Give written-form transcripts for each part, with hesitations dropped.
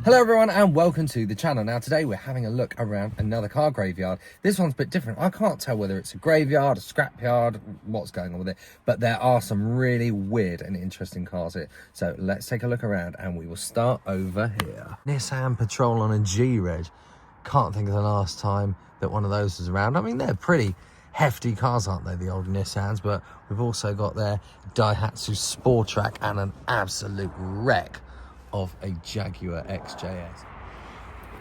Hello everyone and welcome to the channel. Now today we're having a look around another car graveyard. This one's a bit different. I can't tell whether it's a graveyard, a scrapyard, what's going on with it, but there are some really weird and interesting cars here. So let's take a look around and we will start over here. Nissan Patrol on a G-Reg. Can't think of the last time that one of those was around. I mean, they're pretty hefty cars, aren't they, the old Nissans? But we've also got their Daihatsu Sportrac and an absolute wreck of a Jaguar XJS.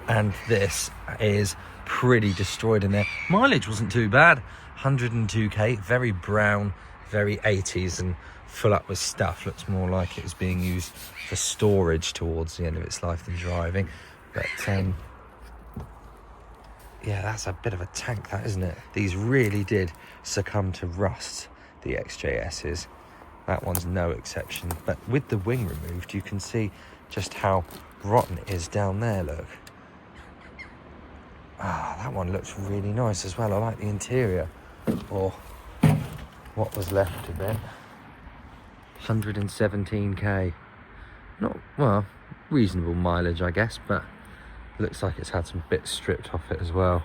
And this is pretty destroyed in there. Mileage wasn't too bad, 102k, very brown, very 80s and full up with stuff. Looks more like it was being used for storage towards the end of its life than driving. But yeah, that's a bit of a tank, that, isn't it? These really did succumb to rust, the XJSs. That one's no exception. But with the wing removed, you can see just how rotten it is down there, look. Ah, that one looks really nice as well. I like the interior, or what was left of it. 117k. Not, well, reasonable mileage, I guess, but looks like it's had some bits stripped off it as well.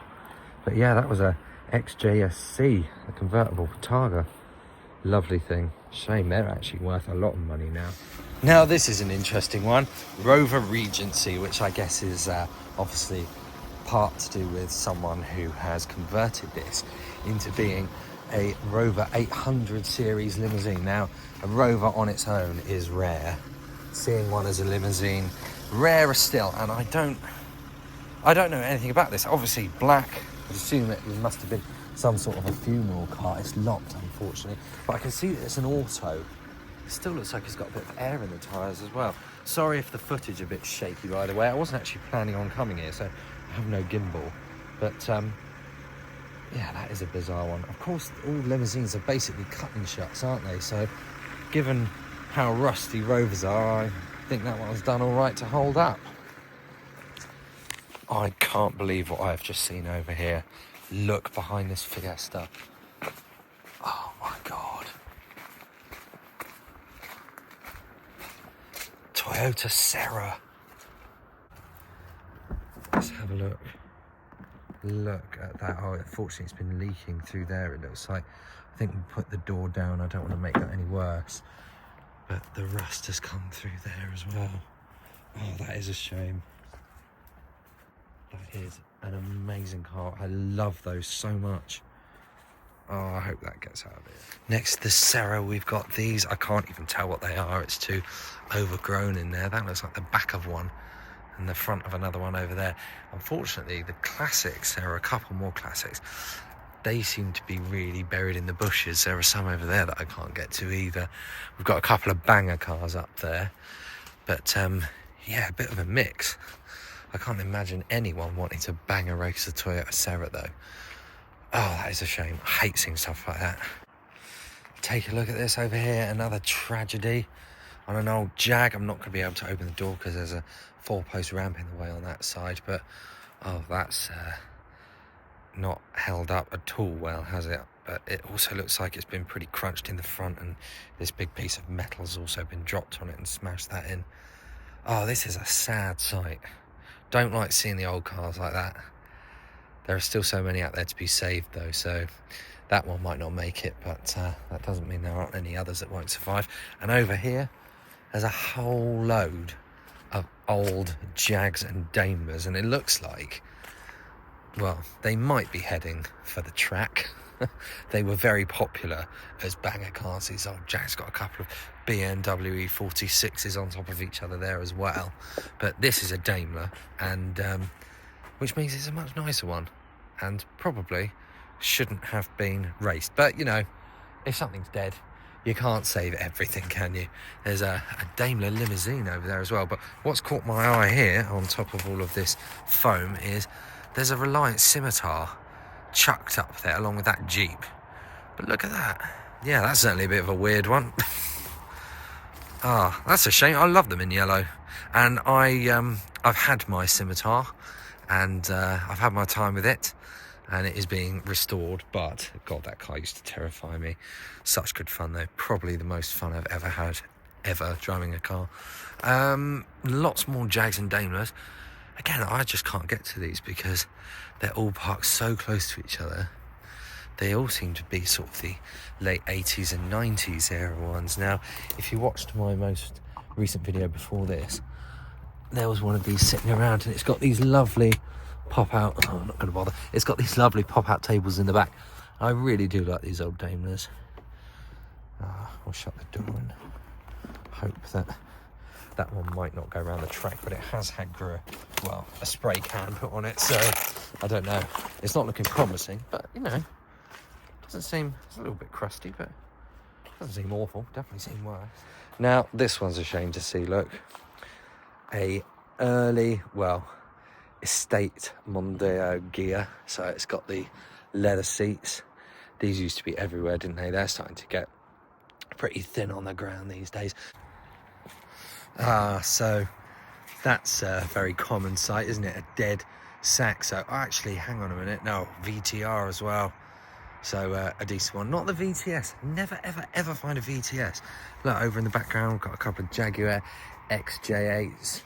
But yeah, that was a XJSC, a convertible Targa. Lovely thing. Shame they're actually worth a lot of money now. Now this is an interesting one. Rover Regency, which I guess is obviously part to do with someone who has converted this into being a Rover 800 series limousine. Now, a Rover on its own is rare. Seeing one as a limousine, rarer still. And I don't know anything about this. Obviously black. I assume it must have been some sort of a funeral car. It's locked, unfortunately, but I can see that it's an auto. It still looks like it's got a bit of air in the tyres as well. Sorry if the footage is a bit shaky, by the way. I wasn't actually planning on coming here, so I have no gimbal. But yeah, that is a bizarre one. Of course, all limousines are basically cut-in shuts, aren't they? So given how rusty Rovers are, I think that one's done all right to hold up. I can't believe what I've just seen over here. Look behind this Fiesta. Oh my God. Toyota Serra. Let's have a look. Look at that. Oh, unfortunately it's been leaking through there, it looks like. I think we put the door down. I don't want to make that any worse. But the rust has come through there as well. Oh, that is a shame. That is an amazing car. I love those so much. Oh, I hope that gets out of it. Next, the Serra, we've got these. I can't even tell what they are. It's too overgrown in there. That looks like the back of one and the front of another one over there. Unfortunately, the classics, there are a couple more classics. They seem to be really buried in the bushes. There are some over there that I can't get to either. We've got a couple of banger cars up there. But, yeah, a bit of a mix. I can't imagine anyone wanting to bang a race a Toyota Serra though. Oh, that is a shame. I hate seeing stuff like that. Take a look at this over here. Another tragedy on an old Jag. I'm not going to be able to open the door because there's a 4-post ramp in the way on that side. But, oh, that's not held up at all well, has it? But it also looks like it's been pretty crunched in the front, and this big piece of metal has also been dropped on it and smashed that in. Oh, this is a sad sight. Don't like seeing the old cars like that. There are still so many out there to be saved though, so that one might not make it, but that doesn't mean there aren't any others that won't survive. And over here, there's a whole load of old Jags and Daimlers, and it looks like, well, they might be heading for the track. They were very popular as banger cars. These old Jags, got a couple of BMW E46s on top of each other there as well. But this is a Daimler, and which means it's a much nicer one, and probably shouldn't have been raced. But, you know, if something's dead, you can't save everything, can you? There's a Daimler limousine over there as well. But what's caught my eye here, on top of all of this foam, is there's a Reliant Scimitar chucked up there along with that Jeep. But look at that. Yeah, that's certainly a bit of a weird one. Ah, that's a shame. I love them in yellow. And I've had my Scimitar, and I've had my time with it, and it is being restored. But God, that car used to terrify me. Such good fun though. Probably the most fun I've ever had ever driving a car. Lots more Jags and Daimlers. Again, I just can't get to these because they're all parked so close to each other. They all seem to be sort of the late 80s and 90s era ones. Now, if you watched my most recent video before this, there was one of these sitting around, and it's got these lovely pop-out... Oh, I'm not going to bother. It's got these lovely pop-out tables in the back. I really do like these old Daimlers. I'll shut the door and hope that one might not go around the track, but it has had a spray can put on it, so I don't know. It's not looking promising, but you know, doesn't seem, it's a little bit crusty, but doesn't seem awful. Definitely seem worse. Now this one's a shame to see. Look, a early estate Mondeo gear, so it's got the leather seats. These used to be everywhere, didn't they? They're starting to get pretty thin on the ground these days. So that's a very common sight, isn't it? A dead Saxo. Actually, hang on a minute. No, VTR as well. So a decent one. Not the VTS. Never, ever, ever find a VTS. Look, over in the background, we've got a couple of Jaguar XJ8s.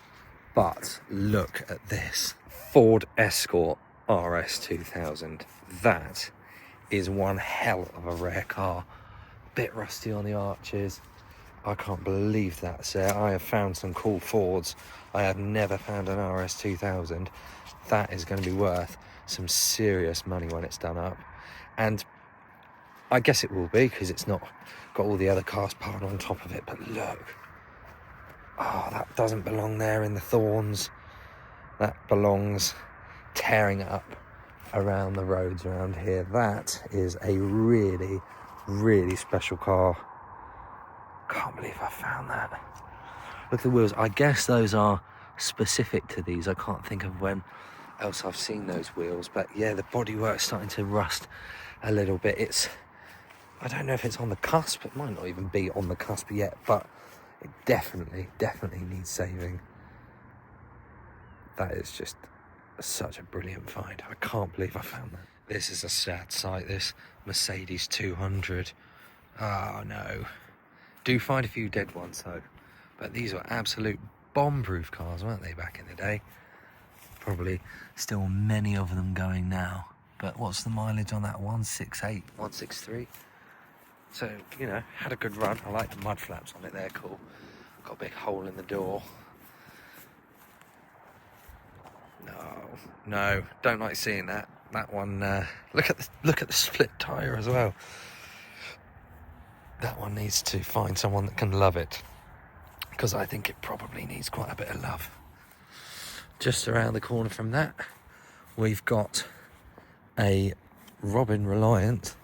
But look at this. Ford Escort RS2000. That is one hell of a rare car. Bit rusty on the arches. I can't believe that's there. I have found some cool Fords. I have never found an RS2000. That is going to be worth some serious money when it's done up. And I guess it will be, because it's not got all the other cars piled on top of it. But look. Oh, that doesn't belong there in the thorns. That belongs tearing up around the roads around here. That is a really, really special car. Can't believe I found that. Look at the wheels. I guess those are specific to these. I can't think of when else I've seen those wheels, but yeah, the bodywork's starting to rust a little bit. I don't know if it's on the cusp. It might not even be on the cusp yet, but it definitely needs saving. That is just such a brilliant find. I can't believe I found that. This is a sad sight, this Mercedes 200. Oh no. Do find a few dead ones though, but these were absolute bomb-proof cars, weren't they, back in the day? Probably still many of them going now, but what's the mileage on that? 168, 163? So, you know, had a good run. I like the mud flaps on it, they're cool. Got a big hole in the door. No, don't like seeing that. That one, look at the split tyre as well. That one needs to find someone that can love it, because I think it probably needs quite a bit of love. Just around the corner from that, we've got a Robin Reliant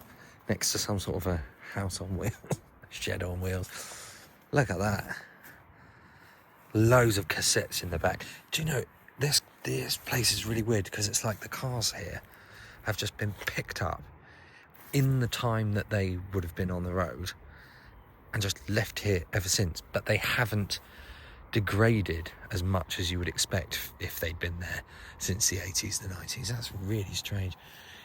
next to some sort of a house on wheels, shed on wheels. Look at that. Loads of cassettes in the back. Do you know, this place is really weird, because it's like the cars here have just been picked up in the time that they would have been on the road and just left here ever since, but they haven't degraded as much as you would expect if they'd been there since the 80s, the 90s. That's really strange.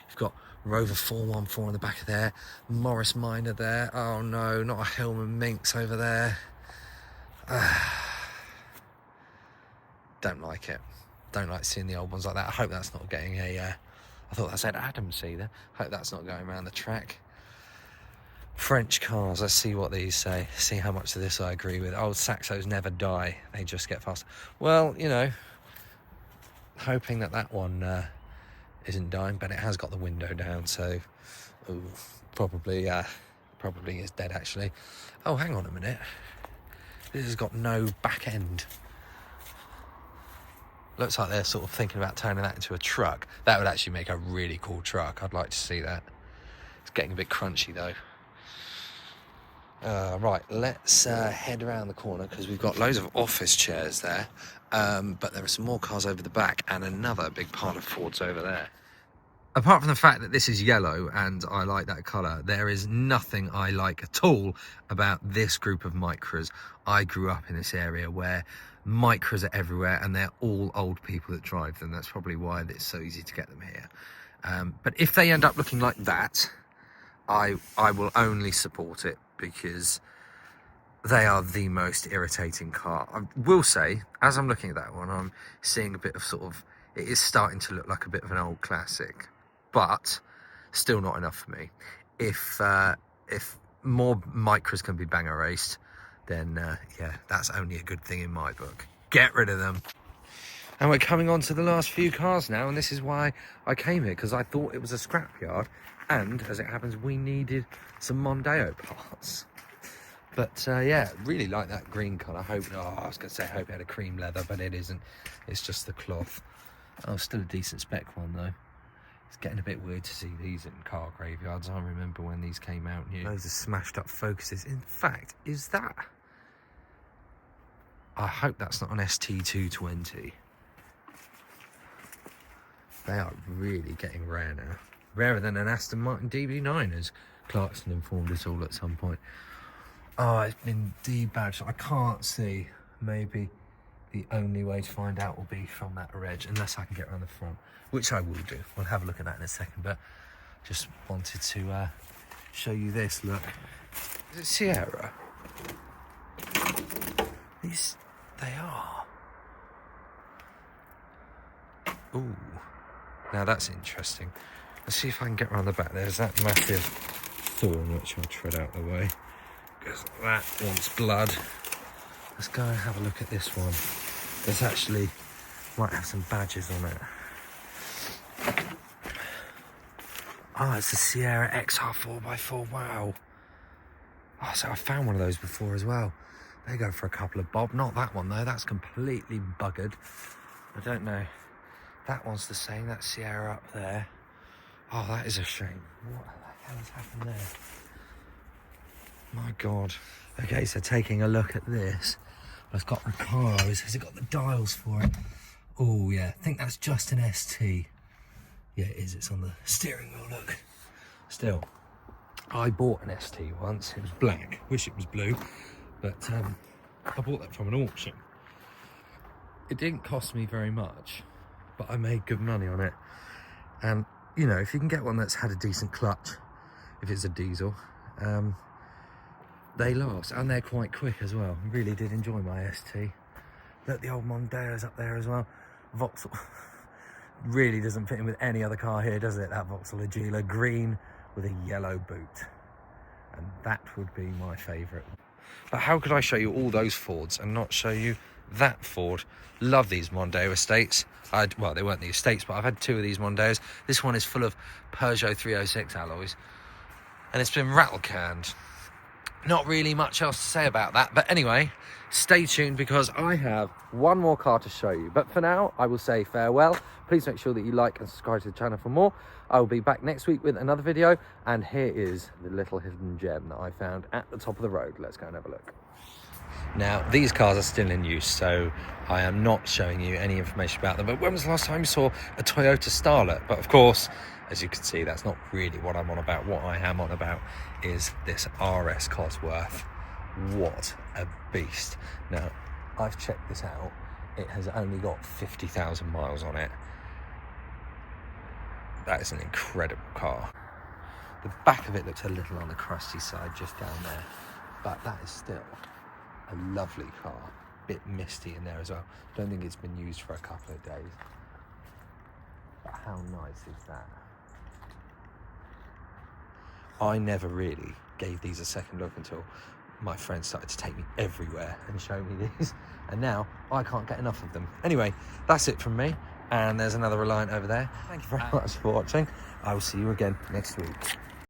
You've got Rover 414 in the back of there, Morris Minor there. Oh no, not a Hillman Minx over there. Don't like it. Don't like seeing the old ones like that. I hope that's not getting a I thought that said Adams C there. Hope that's not going around the track. French cars, let's see what these say. See how much of this I agree with. Old Saxos never die, they just get faster. Well, you know, hoping that one isn't dying, but it has got the window down, so probably is dead actually. Oh, hang on a minute. This has got no back end. Looks like they're sort of thinking about turning that into a truck. That would actually make a really cool truck. I'd like to see that. It's getting a bit crunchy though. Right, let's head around the corner, because we've got loads of office chairs there, but there are some more cars over the back and another big pile of Fords over there. Apart from the fact that this is yellow and I like that colour, there is nothing I like at all about this group of Micras. I grew up in this area where Micras are everywhere and they're all old people that drive them. That's probably why it's so easy to get them here. But if they end up looking like that, I will only support it, because They are the most irritating car. I will say, as I'm looking at that one, I'm seeing a bit of sort of, it is starting to look like a bit of an old classic, but still not enough for me. If more micros can be bang erased, then yeah, that's only a good thing in my book. Get rid of them. And we're coming on to the last few cars now, and this is why I came here, because I thought it was a scrapyard, and as it happens, we needed some Mondeo parts. But yeah, really like that green colour. I was going to say I hope it had a cream leather, but it isn't. It's just the cloth. Oh, still a decent spec one though. It's getting a bit weird to see these in car graveyards. I remember when these came out new. Those are smashed up Focuses. In fact, is that... I hope that's not an ST220. They are really getting rare now. Rarer than an Aston Martin DB9, as Clarkson informed us all at some point. Oh, it's been debadged. I can't see. Maybe the only way to find out will be from that reg, unless I can get around the front, which I will do. We'll have a look at that in a second, but just wanted to show you this. Look, is it Sierra? These, they are. Ooh. Now that's interesting. Let's see if I can get around the back. There's that massive thorn, which I'll tread out the way, because that wants blood. Let's go and have a look at this one. There's actually, might have some badges on it. Oh, it's the Sierra XR 4x4, wow. Oh, so I found one of those before as well. They go for a couple of bob. Not that one though, that's completely buggered. I don't know. That one's the same, that Sierra up there. Oh, that is a shame. What the hell has happened there? My God. Okay, so taking a look at this. It's got Recaros. Has it got the dials for it? Oh, yeah. I think that's just an ST. Yeah, it is. It's on the steering wheel, look. Still, I bought an ST once. It was black. Wish it was blue. But I bought that from an auction. It didn't cost me very much, but I made good money on it. And, you know, if you can get one that's had a decent clutch, if it's a diesel, they last, and they're quite quick as well. Really did enjoy my ST. Look, the old Mondeo's up there as well. Vauxhall really doesn't fit in with any other car here, does it? That Vauxhall Agila, green with a yellow boot. And that would be my favourite. But how could I show you all those Fords and not show you that Ford? Love these Mondeo estates. Well, they weren't the estates, but I've had two of these Mondeos. This one is full of Peugeot 306 alloys, and it's been rattle canned. Not really much else to say about that, but anyway, stay tuned because I have one more car to show you. But for now, I will say farewell. Please make sure that you like and subscribe to the channel for more. I will be back next week with another video, and here is the little hidden gem that I found at the top of the road. Let's go and have a look. Now, these cars are still in use, so I am not showing you any information about them. But when was the last time you saw a Toyota Starlet? But of course, as you can see, that's not really what I'm on about. What I am on about is this RS Cosworth. What a beast. Now, I've checked this out. It has only got 50,000 miles on it. That is an incredible car. The back of it looks a little on the crusty side, just down there. But that is still a lovely car. Bit misty in there as well. Don't think it's been used for a couple of days. But how nice is that? I never really gave these a second look until my friends started to take me everywhere and show me these. And now I can't get enough of them. Anyway, that's it from me. And there's another Reliant over there. Thank you very much for watching. I will see you again next week.